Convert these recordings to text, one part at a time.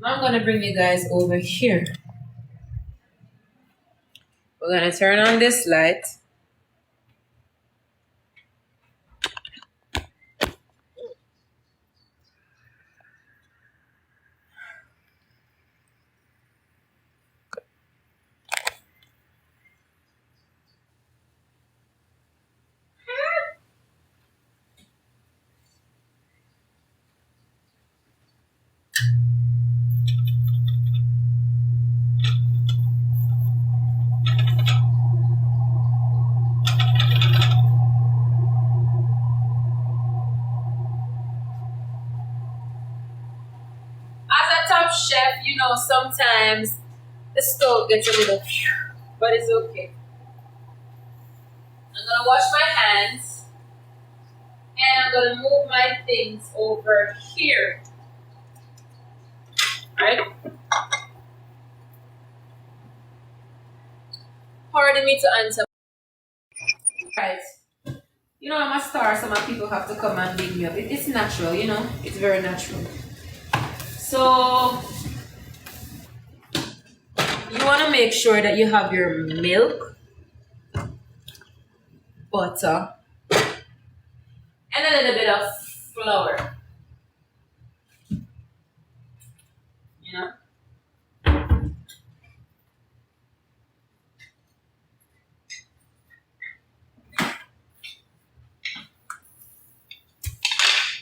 I'm gonna bring you guys over here. We're gonna turn on this light. As a top chef, you know sometimes the stove gets a little, but it's okay. I'm gonna wash my hands and I'm gonna move my things over here. Right? Pardon me to answer. Right. You know, I'm a star, so my people have to come and big me up. It's natural, you know, it's very natural. So, you want to make sure that you have your milk, butter, and a little bit of flour. You know?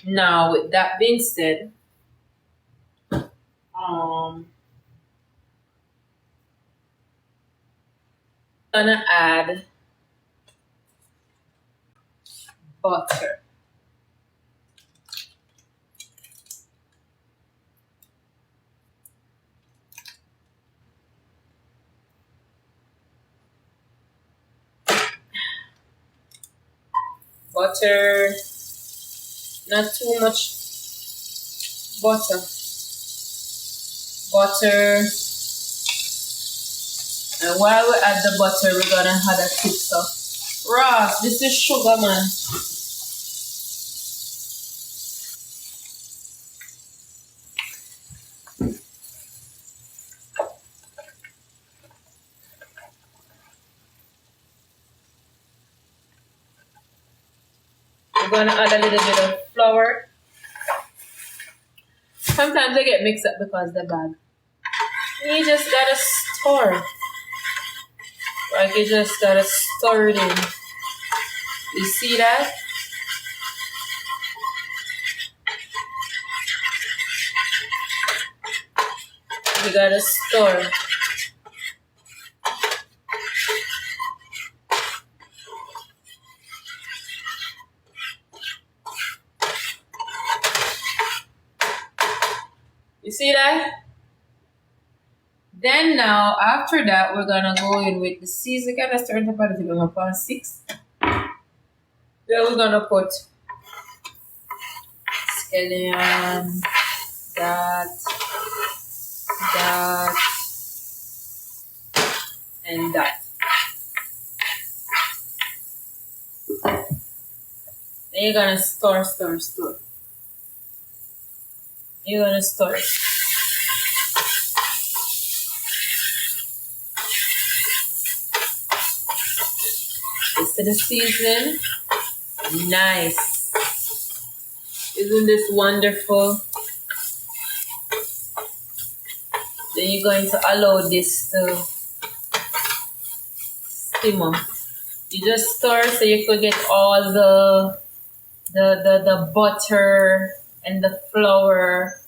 Now, with that being said, gonna add butter. Butter, not too much butter. Butter. And while we add the butter, we're gonna add a tips of Ross. This is sugar, man. We're gonna add a little bit of flour. Sometimes they get mixed up because they're bad. You just gotta stir. Like you just gotta stir it in. You see that? You gotta stir. You see that? Then now, after that, we're gonna go in with the seasoning. Kind of stir it up a little bit more past 6. Then we're gonna put scallion, that, and that. Then you're gonna stir. You're gonna stir. This to the season. Nice. Isn't this wonderful? Then you're going to allow this to simmer. You just stir so you could get all the butter and the flour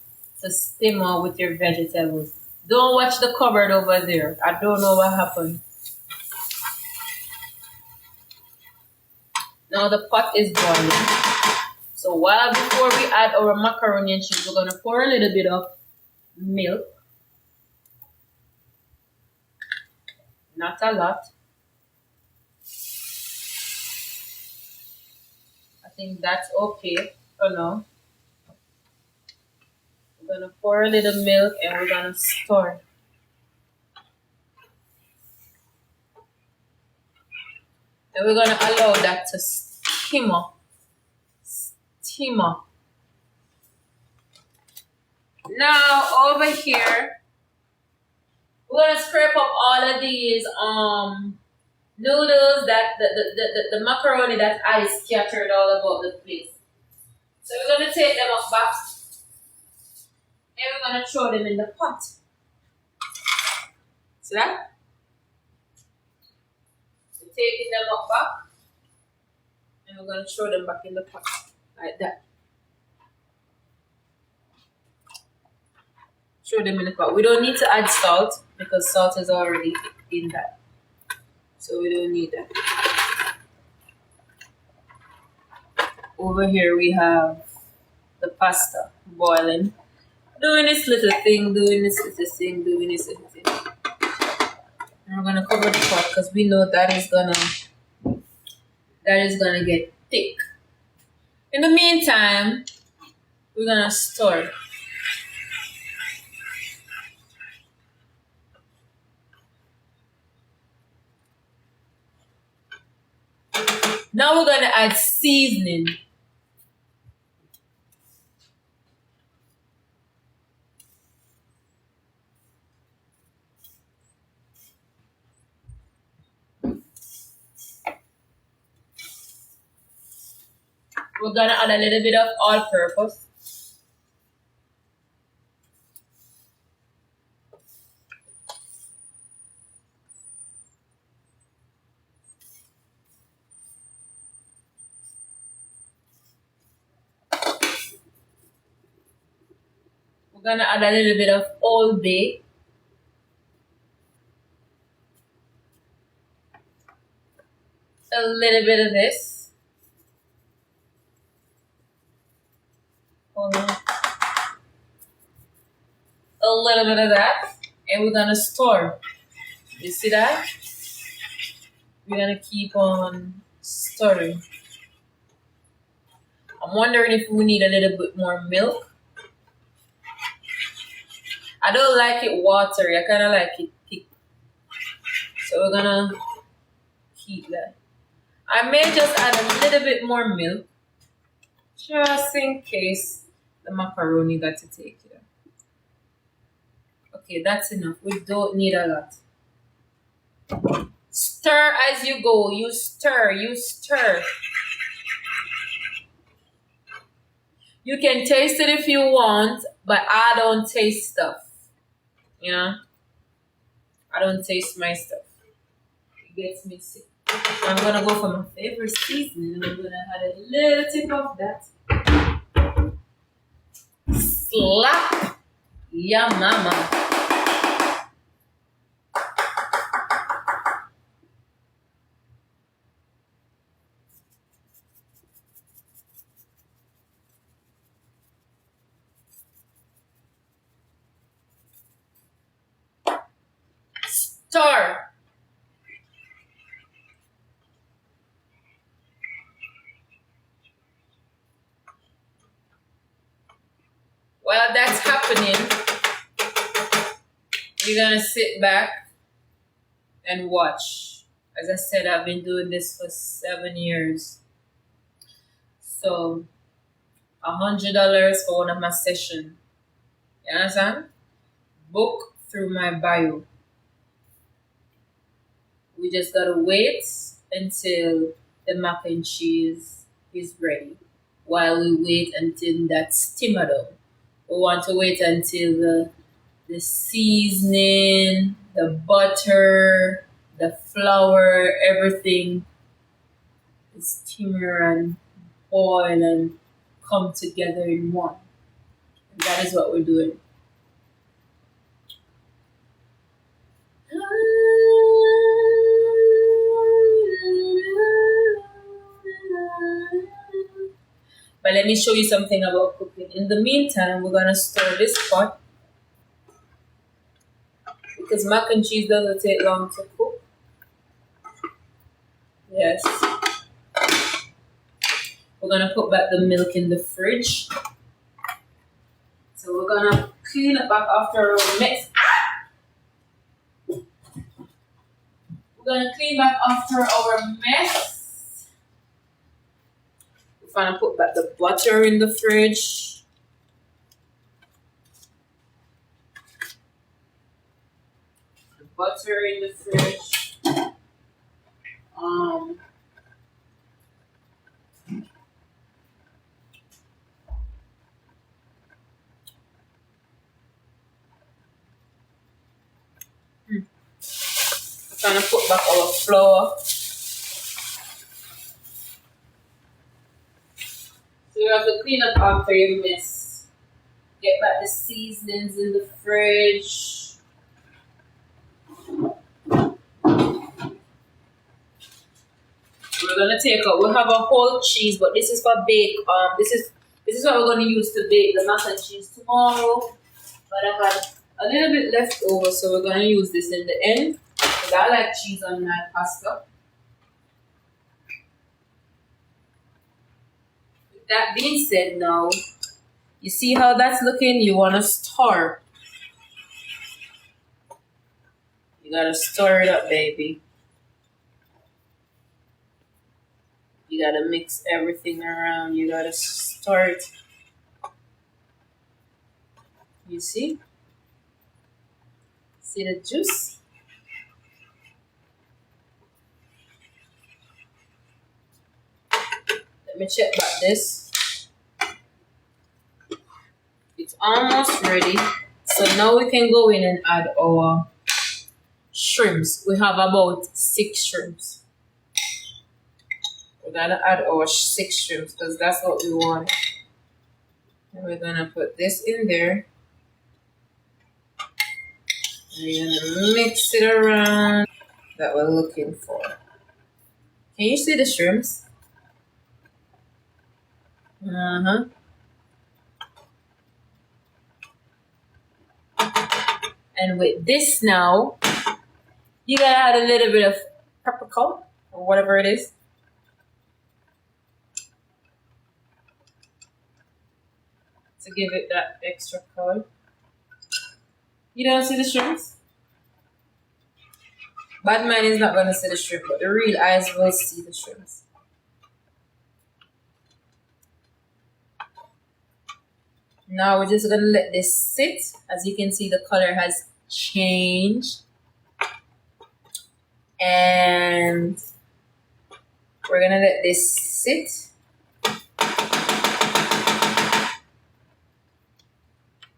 to simmer with your vegetables. Don't watch the cupboard over there. I don't know what happened. Now the pot is boiling. So before we add our macaroni and cheese, we're gonna pour a little bit of milk. Not a lot. I think that's okay for now. We're gonna pour a little milk and we're gonna stir. And we're gonna allow that to simmer. Now over here, we're gonna scrape up all of these noodles that the macaroni that I scattered all about the place. So we're gonna take them up back and we're gonna throw them in the pot. See that? We're taking them up back and we're gonna throw them back in the pot like that. Throw them in the pot. We don't need to add salt because salt is already in that. So we don't need that. Over here we have the pasta boiling. Doing this little thing, doing this little thing, doing this little thing. And we're gonna cover the pot because we know that is gonna get thick. In the meantime, we're gonna stir. Now we're gonna add seasoning. We're gonna add a little bit of all-purpose. We're gonna add a little bit of Old Bay. A little bit of this. Hold on. A little bit of that. And we're gonna stir. You see that? We're gonna keep on stirring. I'm wondering if we need a little bit more milk. I don't like it watery. I kind of like it thick. So we're gonna keep that. I may just add a little bit more milk, just in case the macaroni got to take it. Okay, that's enough. We don't need a lot. Stir as you go. You stir. You stir. You can taste it if you want, but I don't taste stuff. You know? I don't taste my stuff. It gets me sick. I'm gonna go for my favorite seasoning. I'm gonna add a little tip of that. Slap. Yeah, mama. Stir. While that's happening, you're gonna sit back and watch. As I said, I've been doing this for 7 years. So $100 for one of my sessions. You understand? Book through my bio. We just gotta wait until the mac and cheese is ready. While we wait until that's simmered up. We want to wait until the seasoning, the butter, the flour, everything is simmer and boil and come together in one. And that is what we're doing. But let me show you something about cooking. In the meantime, we're gonna stir this pot because mac and cheese doesn't take long to cook. Yes. We're gonna put back the milk in the fridge. So we're gonna clean it back after our mess. We're gonna clean back after our mess. We're gonna put back the butter in the fridge. butter in the fridge. Um, we're gonna put back our flour. So you have to clean up after your mess. Get back the seasonings in the fridge. We're gonna take out. We have a whole cheese, but this is for bake. This is what we're gonna use to bake the mac and cheese tomorrow. But I had a little bit left over, so we're gonna use this in the end. Because I like cheese on my pasta. With that being said, now you see how that's looking. You wanna stir. You gotta stir it up, baby. You gotta mix everything around. You gotta stir it. You see? See the juice? Let me check back this. It's almost ready. So now we can go in and add our shrimps. We have about 6 shrimps. We're gonna add our 6 shrimps because that's what we want. And we're gonna put this in there. And we're gonna mix it around that we're looking for. Can you see the shrimps? Uh-huh. And with this now, you gotta add a little bit of paprika or whatever it is. To give it that extra color. You don't see the shrimps? Bad man is not gonna see the shrimp, but the real eyes will see the shrimps. Now we're just gonna let this sit. As you can see, the color has changed. And we're gonna let this sit.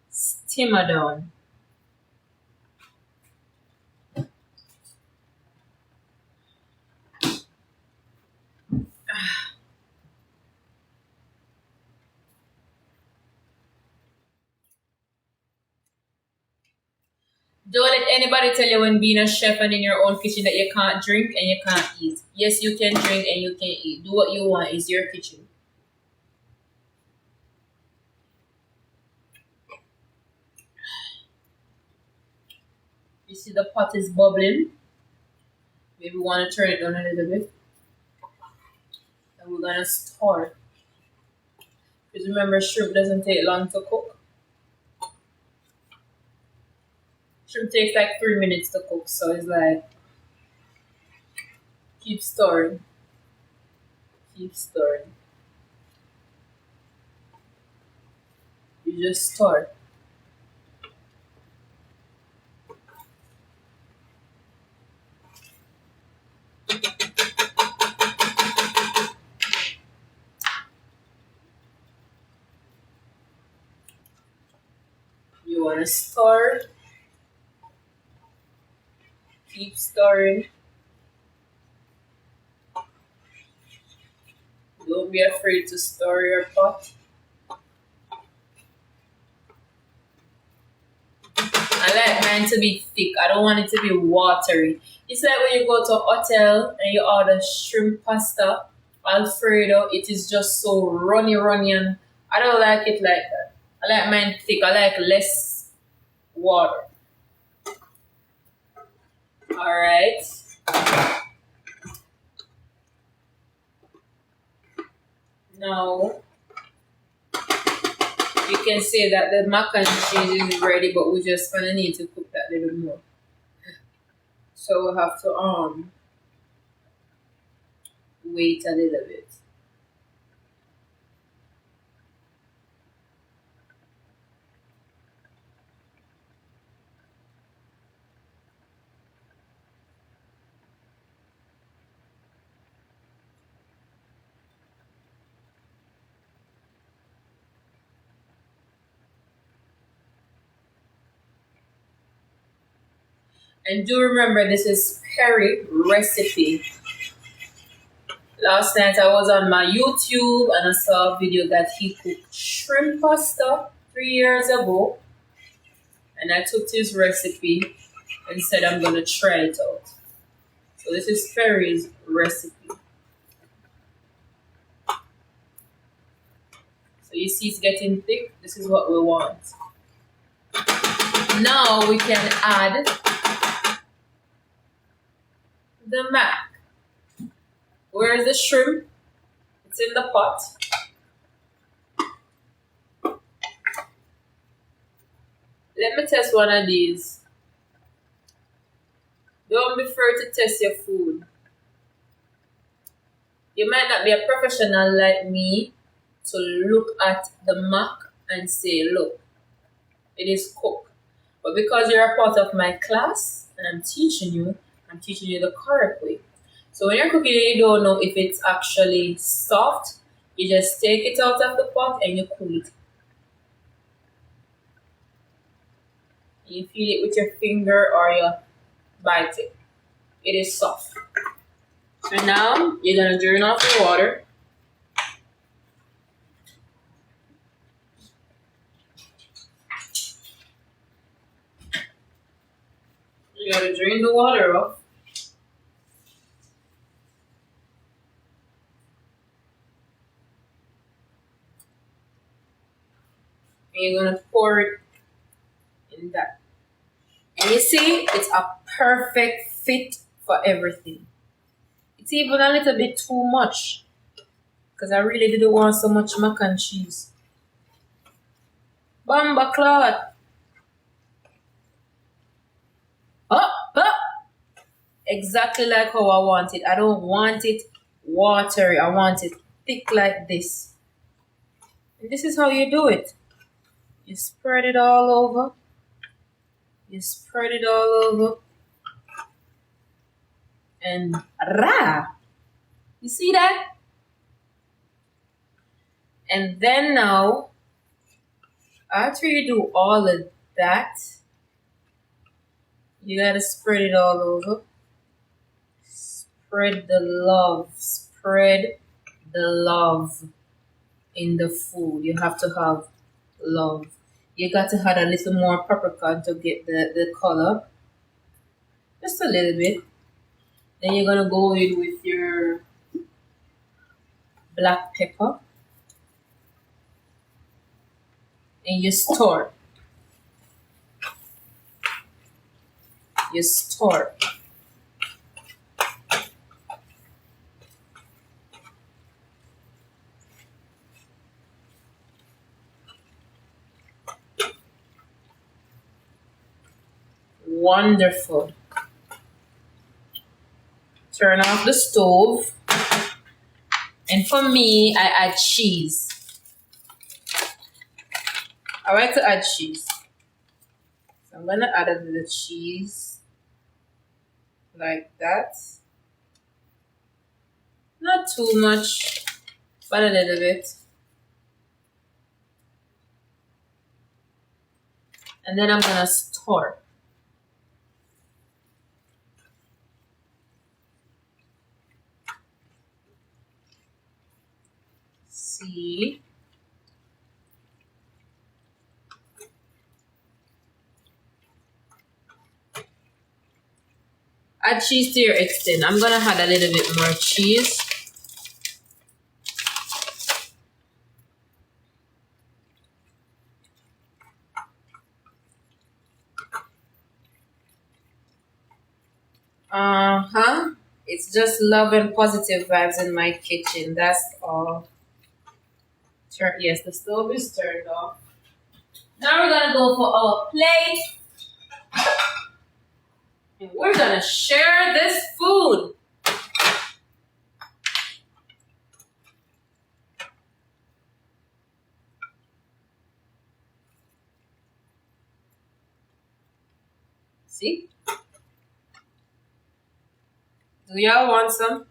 Simmer down. Don't let anybody tell you when being a chef and in your own kitchen that you can't drink and you can't eat. Yes, you can drink and you can eat. Do what you want. It's your kitchen. You see the pot is bubbling. Maybe we want to turn it down a little bit. And we're gonna stir. Because remember, shrimp doesn't take long to cook. Shrimp takes like 3 minutes to cook, so it's like keep stirring. Keep stirring. You just stir. You wanna stir. Keep stirring. Don't be afraid to stir your pot. I like mine to be thick. I don't want it to be watery. It's like when you go to a hotel and you order shrimp pasta, Alfredo, it is just so runny, and I don't like it like that. I like mine thick. I like less water. Alright. Now you can say that the mac and cheese is ready, but we just gonna need to cook that little more. So we'll have to wait a little bit. And do remember, this is Perry recipe. Last night I was on my YouTube and I saw a video that he cooked shrimp pasta 3 years ago. And I took his recipe and said I'm gonna try it out. So this is Perry's recipe. So you see it's getting thick. This is what we want. Now we can add the mac. Where is the shrimp? It's in the pot. Let me test one of these. Don't be afraid to test your food. You might not be a professional like me to look at the mac and say, look, it is cooked. But because you're a part of my class and I'm teaching you the correct way. So when you're cooking and you don't know if it's actually soft, you just take it out of the pot and you cool it. You feel it with your finger or you bite it. It is soft. So now you're gonna drain off the water. You gotta drain the water off. And you're gonna pour it in that. And you see, it's a perfect fit for everything. It's even a little bit too much because I really didn't want so much mac and cheese. Bamba clot. Up, up. Exactly like how I want it. I don't want it watery. I want it thick like this. And this is how you do it. You spread it all over. You spread it all over. And rah! You see that? And then now, after you do all of that, you gotta spread it all over. Spread the love. Spread the love in the food. You have to have love. You got to add a little more paprika to get the color. Just a little bit. Then you're gonna go in with your black pepper. And you stir. You stir. Wonderful. Turn off the stove. And for me, I add cheese. I like to add cheese. So I'm going to add a little cheese. Like that. Not too much, but a little bit. And then I'm going to stir. See? Add cheese to your extent. I'm gonna add a little bit more cheese. It's just love and positive vibes in my kitchen. That's all. Yes, the stove is turned off. Now we're gonna go for our plate. And we're gonna share this food. See? Do y'all want some?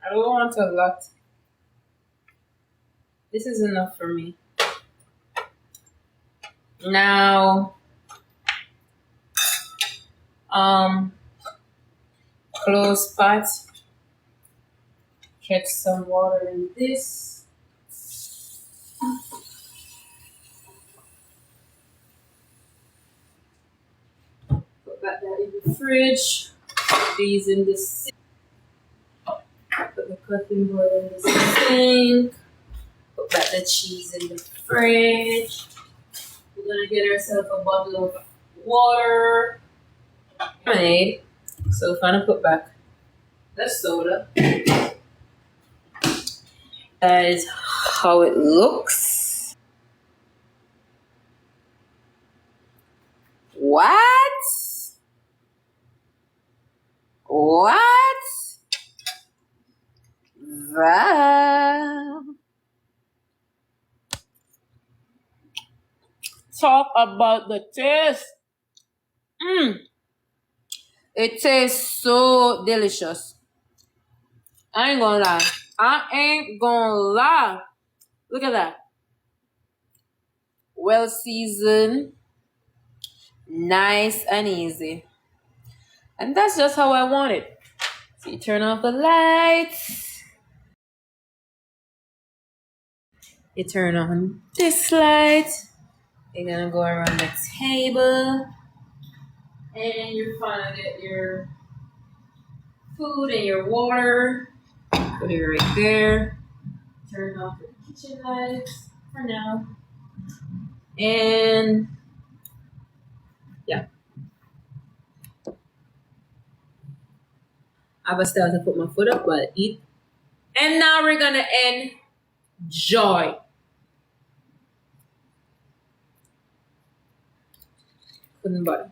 I don't want a lot. This is enough for me. Now, um, close pot. Get some water in this. Put back that in the fridge. These in the sink. Put the cutting board in the sink. Put back the cheese in the fridge. We're gonna get ourselves a bottle of water. Lemonade. So if I gonna put back the soda. That is how it looks. What? What? That. Talk about the taste. Mm. It tastes so delicious. I ain't gonna lie. I ain't gonna lie. Look at that. Well seasoned, nice and easy. And that's just how I want it. So you turn off the lights. You turn on this light. You're gonna go around the table. And you're gonna get your food and your water. Put it right there. Turn off the kitchen lights for now. And yeah, I was still to put my foot up, but eat. And now we're gonna enjoy. Couldn't butter.